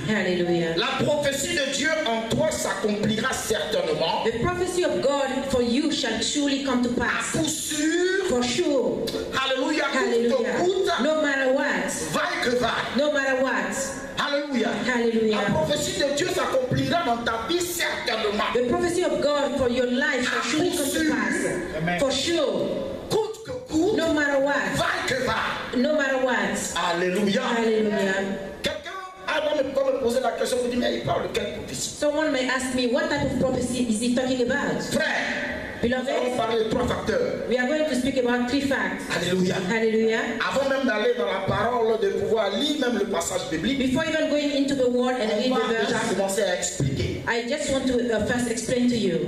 Hallelujah. La prophétie de Dieu en toi s'accomplira certainement. The prophecy of God for you shall surely come to À pass. coup sûr. For sure. Alléluia. Hallelujah. No matter what. Vaille que vaille. No matter what. Alléluia. Hallelujah. La prophétie de Dieu s'accomplira dans ta vie certainement. The prophecy of God for your life shall surely come to pass. Amen. For sure. Coûte que coûte. No matter what. Vaille que vaille. No matter what. Alléluia. Hallelujah. Quelqu'un va me poser la question, vous dites, mais il parle de quelle prophétie? Someone may ask me, what type of prophecy is he talking about? Frère, nous allons Beloved, parler de 3 facteurs. we are going to speak about 3 facts. Alléluia. Hallelujah. Avant même d'aller dans la parole, de pouvoir lire même le passage biblique, Before even going into the word and read on va the déjà verse, commencer à expliquer. I just want to first explain to you.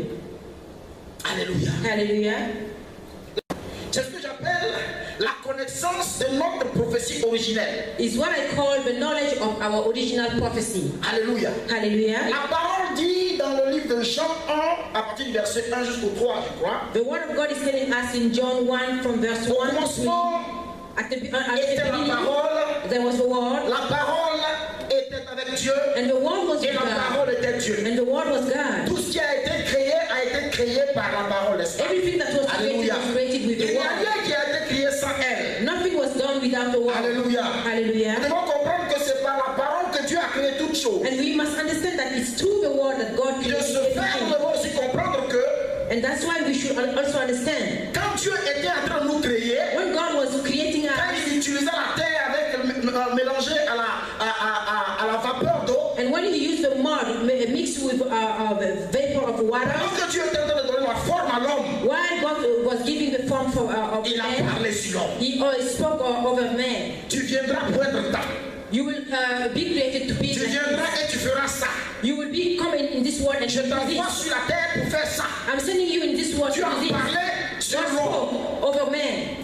Alléluia. Hallelujah. C'est ce que j'appelle la connaissance de notre prophétie originelle. Is what I call the knowledge of our original prophecy. Alléluia. Hallelujah. La parole dit dans le livre de Jean 1, à partir du verset 1 jusqu'au 3, je crois. The word of God is telling us in John 1 from verse Au 1 to 3. commencement At the était beginning, la parole, there was the word, la parole était avec Dieu, and the word was et la God, parole était Dieu. and the word was God. Tout ce qui a été créé par la parole, n'est-ce pas? Everything that was created Alléluia. was created with Il the n'y a word. rien qui a été créé sans elle. Nothing was done without the word. Alléluia. Hallelujah. Nous devons comprendre que c'est par la parole que Dieu a créé toutes choses. And we must understand that it's through the word that God De created ce fait, nous everything. devons aussi comprendre que And that's why we should also understand. quand Dieu était en train de nous créer, When God was creating quand us, il utilisait la terre mélangée à la vapeur d'eau, and when he used the mud mixed with vapor of water, alors que Dieu était en train de donner la forme à l'homme, while God was giving the form of il a man, parlé sur l'homme. he spoke over man. Tu viendras pour être temps. You will be created to be Tu like viendras this. et tu feras ça. You will be coming in this world and Je do t'envoie this. sur la terre pour faire ça. I'm sending you in this world Tu to as do this. parlé sur God l'homme. spoke over man.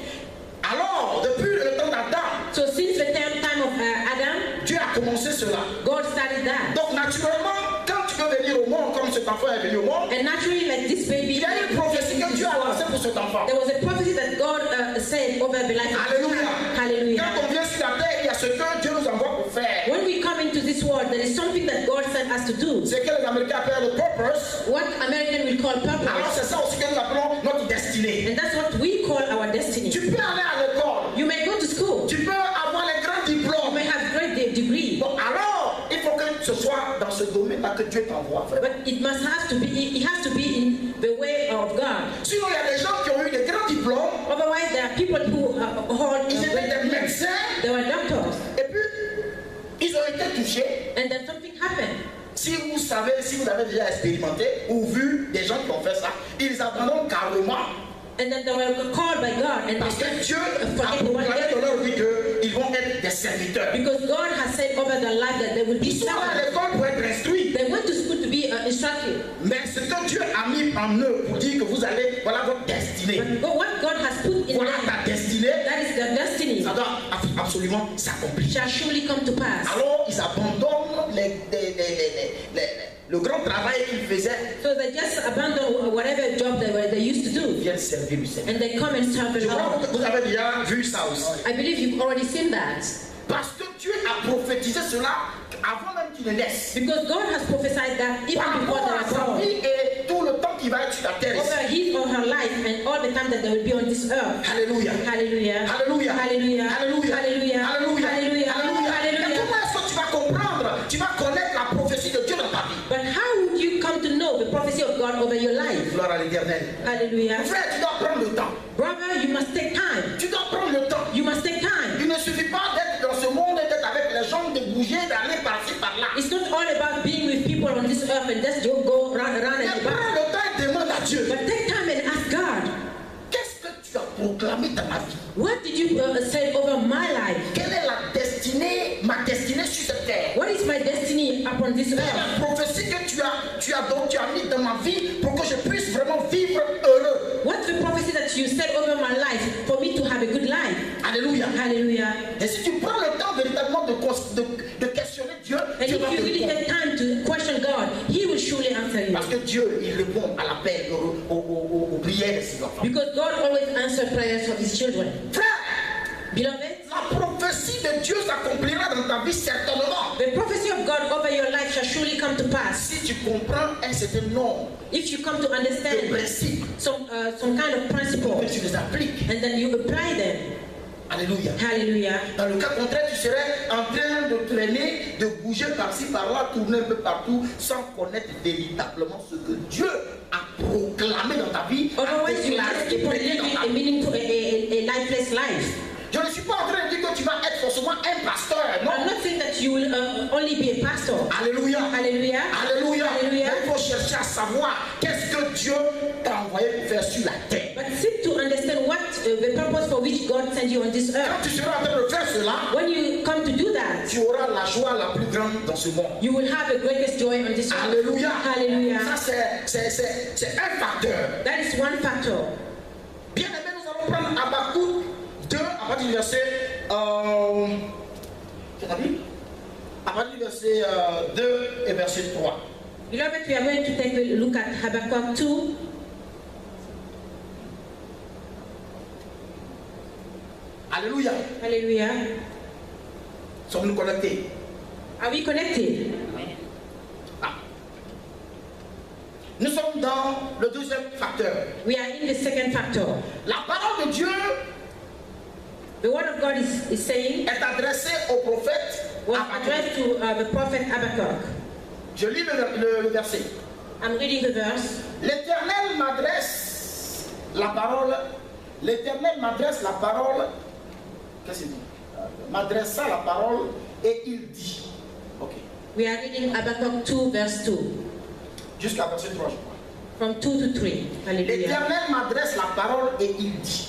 Alors, depuis le temps d'Adam, So since the time of Adam, Dieu a commencé cela. God started that. Donc, naturellement, quand tu peux venir au monde comme cet enfant est venu au monde, And naturally, like this baby, il y a une prophétie que Dieu a lancée pour cet enfant. there was a prophecy that God said over the life of Alléluia. Hallelujah. Quand on vient sur la terre, il y a ce que Dieu nous envoie pour faire. When we come into this world, there is something that God sent us to do. C'est que les Américains appellent le purpose. What American will call Alors, purpose. c'est ça aussi que nous appelons notre destinée. And that's what we call our destiny. Tu peux aller à l'école. You may go to school. Tu peux avoir les grands You diplômes. may have great degree. Bon, alors, il faut que ce soit dans ce domaine-là que Dieu t'envoie. Frère. But it must have to be, it has to be in the way of God. Sinon, il y a des gens qui ont eu des grands diplômes. Otherwise, there are people who hold, Ils étaient des médecins. they were doctors. Et puis, ils ont été touchés. And then something happened. Si vous savez, si vous avez déjà expérimenté ou vu des gens qui ont fait ça, ils abandonnent carrément. And then they were called by God. And Parce que they Dieu a forget what proclamé they dans leur vie qu'ils vont être des serviteurs. because God has said over their life that they will be Ils sont à servants. l'école pour être instruits. They went to school to be instructed. Mais ce que Dieu a mis en eux pour dire que vous allez, voilà votre destinée. But what God has put in Voilà them, ta destinée. that is their destiny, Ça doit absolument s'accomplir. shall surely come to pass. Alors ils abandonnent le grand travail qu'ils faisaient. So they just abandon whatever job they used to Ils do, viennent servir le Seigneur. and they come and serve the Je crois Lord. que vous avez déjà vu ça aussi. I believe you've already seen that. Parce que Dieu a prophétisé cela avant même qu'il ne naisse. Because God has prophesied that even Par before rapport they à sa were born, vie et tout le temps qu'il va être sur la terre ici. over his or her life and all the time that they will be on this earth. Alléluia. Hallelujah. Alléluia. Hallelujah. Alléluia. Hallelujah. Alléluia. Hallelujah. Alléluia. Et Hallelujah. comment est-ce que tu vas comprendre, tu vas connaître la prophétie de Dieu dans ta vie? But how would you come to know the prophecy of God over your life? Gloire à l'Éternel. Hallelujah. Frère, tu dois prendre le temps. Brother, you must take time. Tu dois prendre le temps. You must take time. Il ne suffit pas d'être dans ce monde et d'être avec les gens, de bouger, d'aller par-ci, par-là. It's not all about being with people on this earth and just go run around Mais and prends back. le temps et demande à Dieu. But take time and ask God, Qu'est-ce que tu as proclamé dans ma vie? what did you say over my life? Quelle est la destinée, ma destinée sur cette terre? What is my destiny upon this Quelle est earth? la prophétie que tu as mis dans ma vie pour que je puisse vraiment vivre heureux? What's the prophecy that you said over my life for me to have a good life? Alléluia. Hallelujah. Et si tu prends le temps véritablement de questionner Dieu, And Dieu if va you te really répondre. take time to question God, He will surely answer you. Parce que Dieu, il répond à l'appel, aux prières de ses enfants. Because God always answers prayers of His children. Frère, Beloved, la prophétie de Dieu s'accomplira dans ta vie certainement. The prophecy of God over your life shall surely come to pass. Si tu comprends un certain nombre If you come to de understand principes some kind of principle, que tu les appliques. and then you apply them. Alléluia. Hallelujah. Dans le cas contraire, tu serais en train de traîner, de bouger par-ci, par-là, tourner un peu partout, sans connaître véritablement ce que Dieu a proclamé dans ta vie. Otherwise, you just keep on living a meaningful, a lifeless life. Je ne suis pas en train de dire que tu vas être forcément un pasteur, non. I'm not saying that you will only be a pastor. Alléluia. Hallelujah. Alléluia. Hallelujah. Mais il faut chercher à savoir qu'est-ce que Dieu t'a envoyé pour faire sur la terre. But seek to understand what the purpose for which God sent you on this Quand earth. tu seras en train de faire cela, When you come to do that, tu auras la joie la plus grande dans ce monde. you will have the greatest joy on this earth. Alléluia. Hallelujah. Ça, c'est un facteur. That is one factor. Bien aimé, nous allons prendre Habakkuk 2 à partir du verset. Tu as vu? À partir du verset 2 et verset 3. Beloved, we are going to take a look at Habakkuk 2. Alléluia. Hallelujah. Sommes-nous connectés? Are we connected? Ah. Nous sommes dans le deuxième facteur. We are in the second factor. La parole de Dieu The word of God is saying, est adressée au prophète was Habakkuk. addressed to the prophet Habakkuk. Je lis le verset. I'm reading the verse. L'Éternel m'adresse la parole. L'Éternel m'adresse la parole. Qu'est-ce qu'il dit? M'adressa la parole et il dit. Ok. We are reading Habakkuk 2, verse 2. Jusqu'à verset 3, je crois. From 2 to 3. Hallelujah. L'Éternel m'adresse la parole et il dit.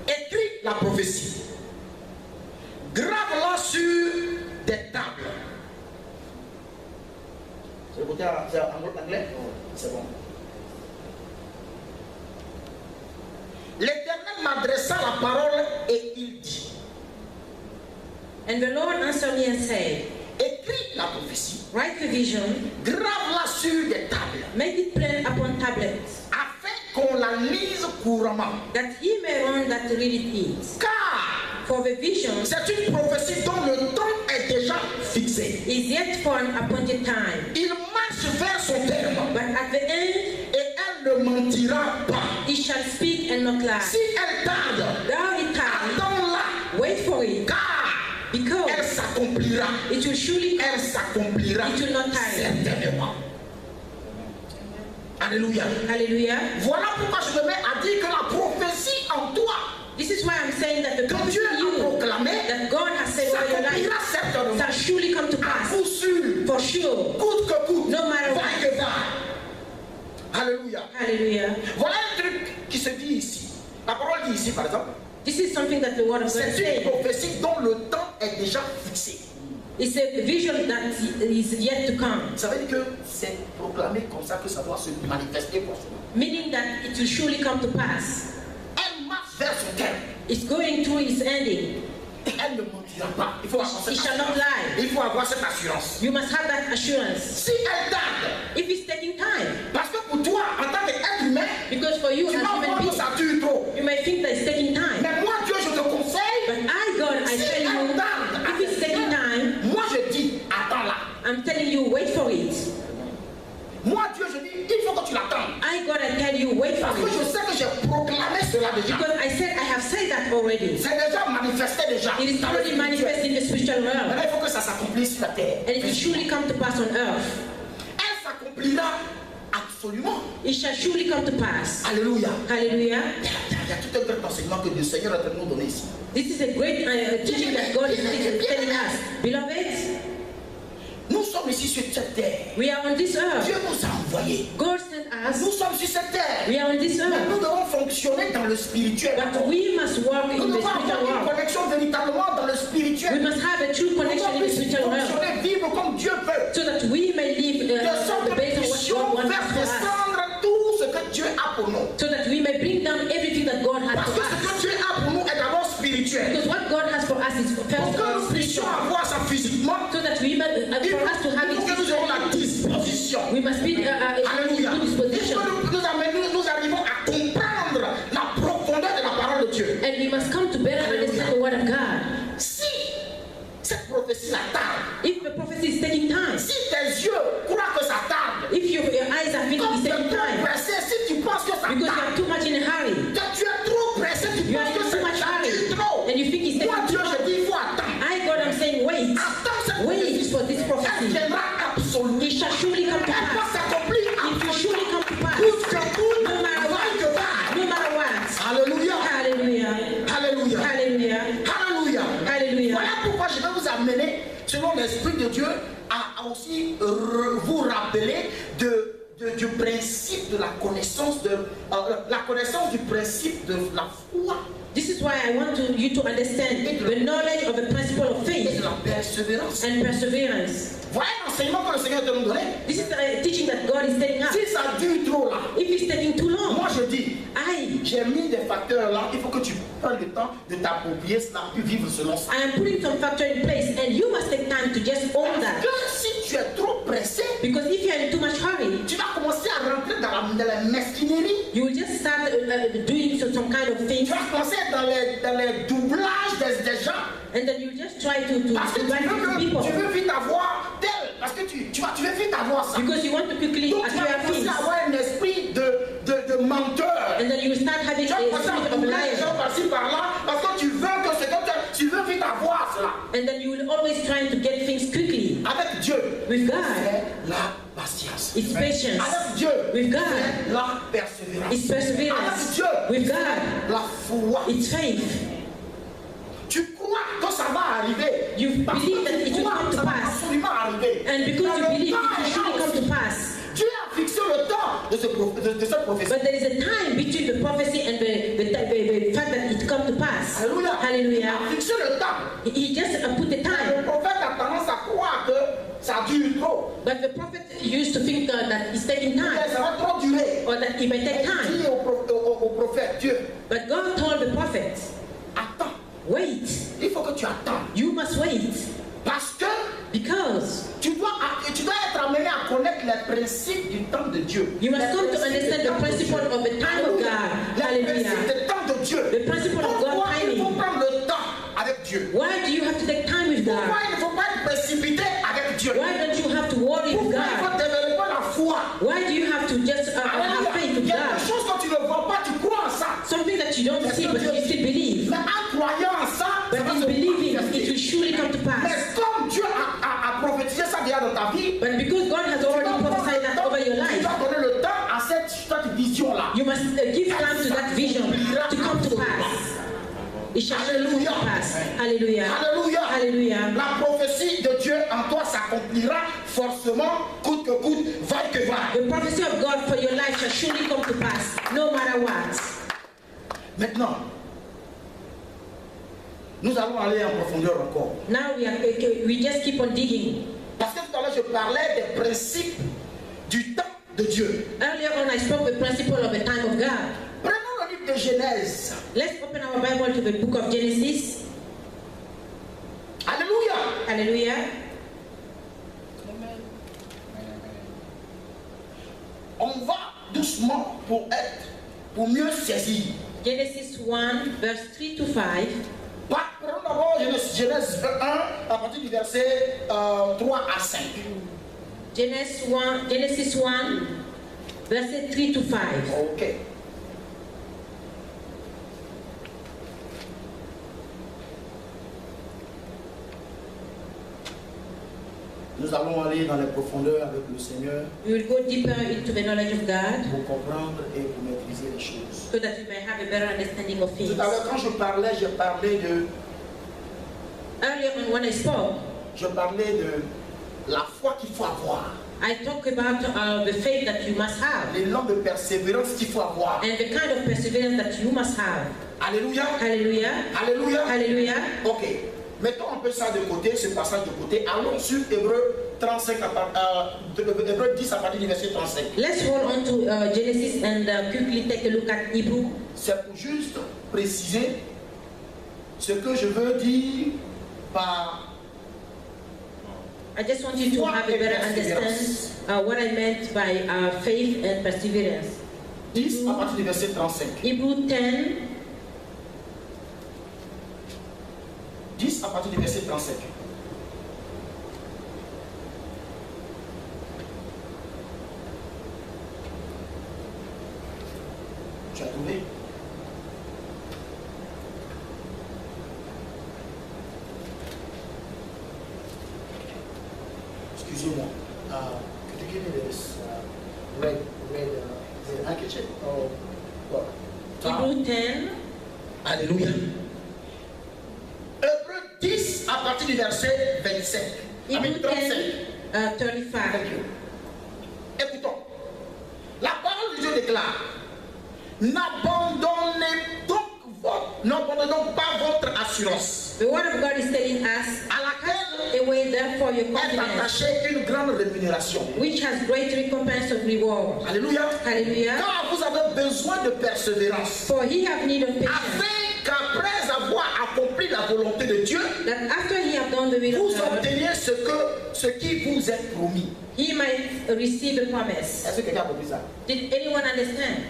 Écris la prophétie. Grave-la sur des tables. C'est le côté en anglais? C'est bon. L'Éternel m'adressa la parole et il dit. And the Lord answered me and said, Écris la prophétie. write the vision, Grave-la sur des tables. make it plain upon tablets, Afin qu'on la lise couramment. that ye may run that read it. Car For the vision c'est une prophétie dont le temps est déjà fixé. is yet for an appointed time. Il marche vers son terme. But at the end, Et elle ne mentira pas. it shall speak and not lie. Si elle tarde, Thou it time, attends-la, wait for it, car elle because s'accomplira. it will surely come. Elle s'accomplira It will not tire. certainement. Alléluia. Hallelujah. Voilà pourquoi je me mets à dire que la prophétie en toi, This is why I'm saying that the que prophecy Dieu in a you, proclamé, that God has said over your life, s'accomplira certainement. shall surely come to À pass. coup sûr, For sure. coûte que coûte, No matter va what. que va. Alléluia. Hallelujah. Voilà un truc qui se dit ici. La parole dit ici, par exemple, This is something that the word of God is c'est une saying. prophétie dont le temps est déjà fixé. It's a vision that is yet to come, Ça veut dire que c'est proclamé comme ça que ça doit se manifester forcément. meaning that it will surely come to pass. Elle marche vers son terme. It's going through its ending. Elle ne mentira pas. Il faut avoir cette It shall not assurance. lie. Il faut avoir cette assurance. You must have that assurance. Si elle tarde, If it's taking time, parce que pour toi, en tant qu'être humain, because for you tu as vas human voir que beings, ça dure trop. you may think that it's taking time. Mais moi, Dieu, je te conseille, But I, God, I si tell elle you, tarde, if it's taking time, moi je dis, attends-la. I'm telling you, wait for it. Moi, Dieu, je dis, il faut que tu l'attendes. I, God, I tell you, wait for Parce que je it. sais que j'ai proclamé cela déjà. Because I have said that already. C'est déjà manifesté déjà. It is dans le already spirituel. manifest in the spiritual realm. Maintenant, il faut que ça s'accomplisse sur la terre. And it will surely come to pass on earth. Elle s'accomplira absolument. It shall surely come to pass. Alléluia. Hallelujah. Il y a tout un grand enseignement que le Seigneur est en train de nous donner ici. This is a great teaching that God is telling us. Beloved, Nous sommes ici sur cette terre. we are on this earth. Dieu nous a envoyés. God sent us. Nous sommes sur cette terre. We are on this Mais earth. nous devons fonctionner dans le spirituel. But we must walk Nous in the devons spiritual avoir une world. connexion véritablement dans le We spirituel. must have a true Nous connection in the devons spiritual realm fonctionner, vivre comme Dieu veut. so that we may live De sorte the que base nous of what puissions God wants faire for us. descendre tout ce que Dieu a pour nous. So that we may bring down everything that God has Parce for que ce us. que Dieu a pour nous est d'abord spirituel. Because what God has for us is Pour first que nous puissions spiritual. avoir ça physiquement, So that we may, il for us to have faut que nous it, ayons la disposition. we must be in Alléluia. good Il disposition. faut que nous arrivons à comprendre la profondeur de la parole de Dieu. And we must come to better understand the word of God. it's taking time. Si tes yeux croient que ça tarde, If your eyes are thinking quand it's tu es taking trop time, pressé, si tu penses que ça because you tarde, are too much in a hurry, tu es trop pressé, tu you are penses in que too much ça hurry, tue trop. and you think it's Moi, taking Dieu, too je long. dis, il faut attendre. I, God, I'm saying, wait. Attends cette Wait for this Elle prophecy. viendra absolument. It shall surely come to Elle va pass. s'accomplir It will surely come to pass. coûte que coûte, No matter vaille que what. vaille. No matter what. Alléluia. Hallelujah. Alléluia. Hallelujah. Alléluia. Hallelujah. Voilà pourquoi je vais vous amener, selon l'Esprit de Dieu, à aussi vous rappeler du principe de la connaissance du principe de la foi This is why I want you to understand the knowledge of the principle of et faith de la persévérance. and perseverance. Voilà l'enseignement que le Seigneur te nous donner. This is a teaching that God is telling us. Si ça dure trop là, If it's taking too long, moi je dis, I j'ai mis des facteurs là, il faut que tu prennes le temps de t'approprier cela, puis vivre selon ça. am putting some factor in place, and you must take time to just own Parce that. que si tu es trop pressé, Because if you are in too much hurry, tu vas commencer à rentrer dans la mesquinerie. you will just start doing some kind of Tu things, vas commencer dans les doublages des gens. and then you just try to Parce que drive to people. tu veux vite avoir tel. Parce que tu veux vite avoir ça. Because you want to quickly Donc tu vas acquire commencer things, à avoir un esprit de menteur. and then you will start having Tu a vas commencer à spirit of doubler les liar, gens par-ci par-là. Parce que tu veux que ce que tu veux vite avoir cela. and then you will always trying to get things quickly. Avec Dieu, With God, c'est la patience. it's patience. Avec Dieu, With God, c'est la persévérance. it's Avec perseverance. Dieu, With God, c'est la foi. it's faith. Tu crois que ça va arriver. You Parce que believe that tu it will crois come que to ça va pass. absolument arriver. And because Dans you le believe temps it will est surely come to pass. Dieu a fixé le temps de cette prophétie. But there is a time between the prophecy and the fact that it come to pass. Alléluia. Il Hallelujah. a fixé le temps. He just put the Le time. prophète a tendance à croire que ça dure trop. But the prophet used to think that it's taking Que time, ça va trop durer. or that it may take Il time. dit au prophète, Dieu, But God told the prophet, attends. wait. Il faut que tu attends. You must wait. Parce que Because tu dois être amené à connaître les principes du temps de Dieu. you must Les come to principes understand du the temps de principle Dieu. of the time of God. Les principes Hallelujah. du temps de Dieu. The principle of Pourquoi God's il faut timing. prendre le temps avec Dieu? Why do you have to take time with Pourquoi God? il ne faut pas être précipité avec Dieu? Why don't you have to worry with Pourquoi il faut God? développer la foi? Why do you have to just have faith with Quelque God? chose que tu ne vois pas, tu crois en ça. Something that you don't see, but you still believe. Mais en croyant en ça, But ça va in se believing, manifester. it will surely come to pass. Mais comme Dieu a prophétisé ça déjà dans ta vie, But because God has already prophesied that over your tu life, dois donner le temps à cette vision-là. you must give time to that vision to come to pass. It shall surely come to pass. Hallelujah. Alléluia. Hallelujah. La prophétie de Dieu en toi s'accomplira forcément, coûte que coûte, vaille que vaille. The prophecy of God for your life shall surely come to pass, no matter what. Maintenant, nous allons aller en profondeur encore. Now we just keep on digging. Parce que tout à l'heure, je parlais des principes du temps de Dieu. Earlier on, I spoke the principle of the time of God. Prenons le livre de Genèse. Let's open our Bible to the book of Genesis. Alléluia. Hallelujah. On va doucement pour mieux saisir. Genesis 1, verse 3 to 5. Prenons d'abord Genèse 1 à partir du verset 3 à 5. Genesis 1, verses 3 to 5. Ok. Nous allons aller dans les profondeurs avec le Seigneur We will go deeper into the knowledge of God pour comprendre et pour maîtriser les choses. so that we may have a better understanding of things. Tout à l'heure, quand je parlais de Earlier on, when I spoke, la foi qu'il faut avoir, I talked about the faith that you must have l'élan de persévérance qu'il faut avoir. and the kind of perseverance that you must have. Alléluia. Hallelujah. Alléluia. Hallelujah. Ok. Mettons un peu ça de côté, ce passage de côté. Allons sur Hébreu 35, Hébreu 10 à partir du verset 35. Let's hold on to Genesis and quickly take a look at Hebrew. C'est pour juste préciser ce que je veux dire par I just want you to have a better understand what I meant by faith and perseverance. 10 à partir du verset 35. Hebrew 10 à partir du verset 35. Tu as trouvé? Excusez-moi. Could you give me this red is it handkerchief or what? Hebrew 10, Alléluia. Hébreux 10 à partir du verset 27. Hebrew 10, 35. Thank you. Écoutons. La parole de Dieu déclare: n'abandonnez donc pas votre assurance, The word of God is telling us, à laquelle away therefore your est confidence, attachée une grande rémunération. which has great recompense of reward. Alléluia. Hallelujah. Car vous avez besoin de persévérance, For he have need of patience, afin qu'après avoir accompli la volonté de Dieu, that after he have done the will vous of God, obteniez ce qui vous est promis. he might receive the promise. Est-ce que quelqu'un a compris ça? Did anyone understand?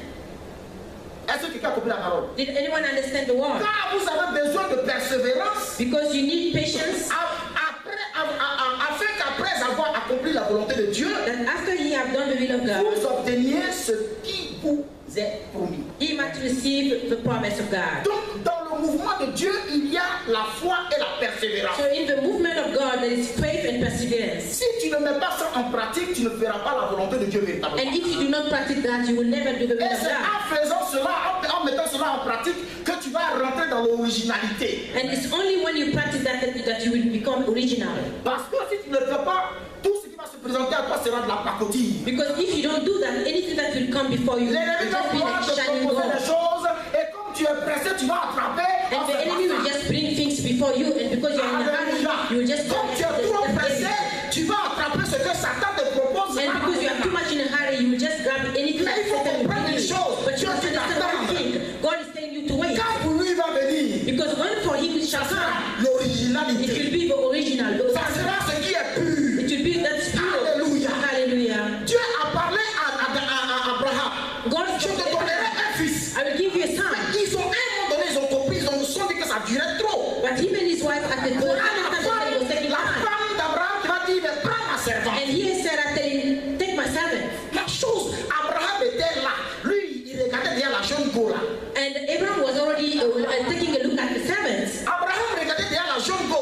Est-ce que quelqu'un a compris la parole? Did anyone understand the word? Car vous avez besoin de persévérance, Because you need patience, afin qu'après avoir accompli la volonté de Dieu, that after he have done the will of God, vous obteniez ce qui vous est promis. he might receive the promise of God. Donc, dans le mouvement de Dieu, il y a la foi et la persévérance. So in the movement of God, there is faith and perseverance. Si tu ne mets pas ça en pratique, tu ne feras pas la volonté de Dieu véritablement. And if you do not practice that, you will never do the will Et of c'est God. en faisant cela, en mettant cela en pratique, que tu vas rentrer dans l'originalité. And it's only when you practice that you will become original. Parce que si tu ne le fais pas, tout ce qui va se présenter à toi sera de la pacotille. Because if you don't do that, anything that will come before you will L'ennemi va just be pouvoir like te shining proposer des gold. choses, et comme tu es pressé, tu vas attraper. And the enemy will just bring things before you, and because you're in a hurry, you will just Comme tu es trop pressé, tu vas attraper ce que Satan te propose. And because you are too much in a hurry, you will just grab anything that Mais il faut Satan will comprendre bring une you. chose. But you Dieu must dit understand one d'attendre. thing. God is telling you to wait. Quand pour lui va venir, Because when for him it shall come, it l'originalité. will be the original. Ça sera ce qui est pur. It will be that's pure. Alléluia. Hallelujah. Dieu a parlé à Abraham. God Je te donnerai un fils. I will give you a son. Ils ont à un moment donné, ils ont compris, ils ont dit que ça durait trop. But him and his wife at the Voilà time it was taking la time. femme d'Abraham qui va dire, mais prends ma servante. And here Sarah telling, take my servant. La chose, Abraham était là. Lui, il regardait derrière la jeune go là. And Abraham was already taking a look at the servants. Abraham regardait derrière la jeune go.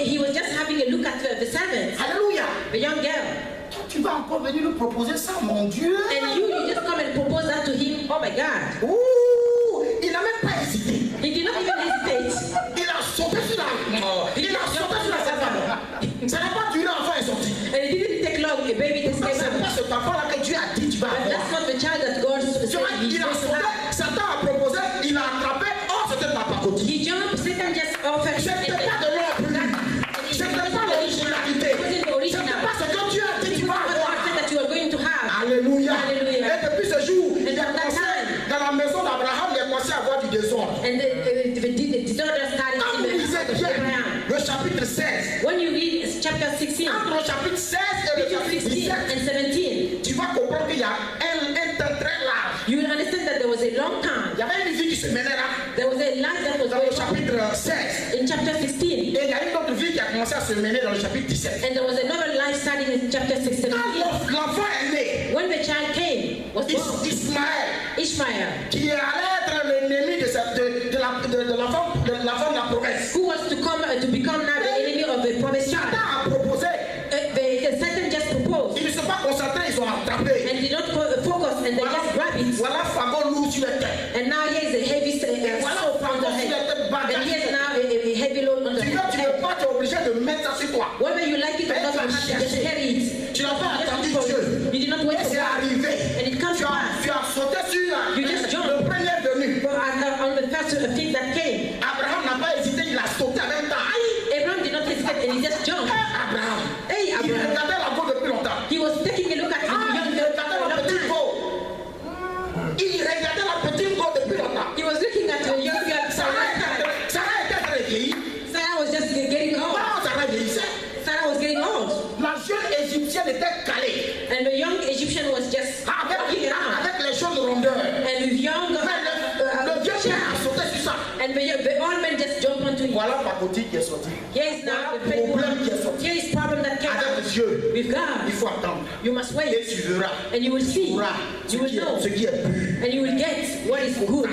He was just having a look at the servants, Alléluia. the young girl. Toi, tu vas encore venir nous proposer ça, mon Dieu. And you just come and propose that to him. Oh my God. Ouh, il n'a même pas hésité. He did not even hesitate. Il a sauté sur la servante. Ça n'a pas duré, l'enfant est sorti. And it didn't take long. A baby just came C'est out. pas cet enfant-là que Dieu a dit tu vas But avoir. that's not the child that God said Tu vois, he's il a going to sauté, have. Satan a proposé, il a attrapé, oh c'était de la pacotille. He jumped, Satan just offered. C'était pas de l'or plus. C'était pas l'originalité. C'était pas ce que Dieu a dit tu vas avoir. That you are going to have. Alléluia. Hallelujah. Et depuis ce jour, il a from that commencé, time. dans la maison d'Abraham, il a commencé à avoir du désordre. And the disorder started Quand in vous the lisez house of bien Abraham. le chapitre 16, When you read chapter 16, entre le chapitre 16 et le between chapitre 16 17, and 17, tu vas comprendre qu'il y a un temps très large. you will understand that there was a long Il time. y avait une vie qui se menait là, There was a life that was dans le going on chapitre 16. in chapter 16. Et il y a une autre vie qui a commencé à se mener dans le chapitre 17. And there was another life starting in chapter 16. Quand l'enfant est né, When the child came, was born, Ismaël, Ishmael, qui allait être l'ennemi de la femme de la promesse, who was to come to become now the enemy of the promised Satan child. a proposé. The Satan just proposed Ils ne sont pas concentrés, ils ont attrapé. and did not focus and they just grab it. Voilà Fagon lourd sur la tête. And now here is a heavy soap on the head. And here is now a heavy load on the Tu veux head. pas, tu es obligé de mettre ça sur toi. Whether you like it or not, you have to just carry it. Tu n'as pas Just attendu for Dieu. it. You did not wait Et for c'est God. arrivé. And it comes Tu to as, pass. tu as sauté sur You just jumped. le premier venu. But on the first thing that came, Abraham n'a pas hésité, il a sauté en même temps. Aïe! Abraham did not hesitate and he just jumped. Abraham. Hey, Il Abraham. regardait la go depuis longtemps. He was taking a look at the young Il girl for regardait a la long petite time. go. Il regardait la petite go depuis longtemps. He was looking at the young girl for a long time. Sarah était très vieillie. Sarah was just getting old. Comment Sarah vieillissait? Sarah was getting old. La jeune égyptienne était calée. And the young Egyptian was just walking around. Avec les jeunes rondeurs. And the young Mais le vieux père a sauté sur ça. and the old man just jumped onto him. Voilà ma petite qui est sortie. Here is now the Voilà le problème qui est paper. sorti. Here is problem that came Avec out Dieu. With God, il faut attendre. you must Et wait. tu verras. And you will Tu see. verras ce You will qui est- know. ce qui est pur. And you will get what is good.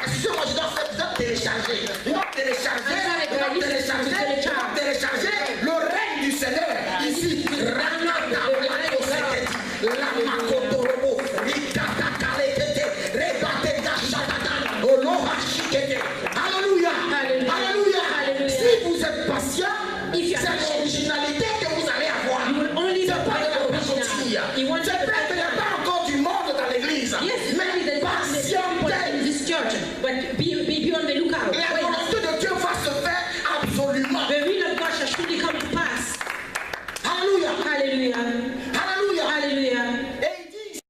Excusez-moi, je dois télécharger.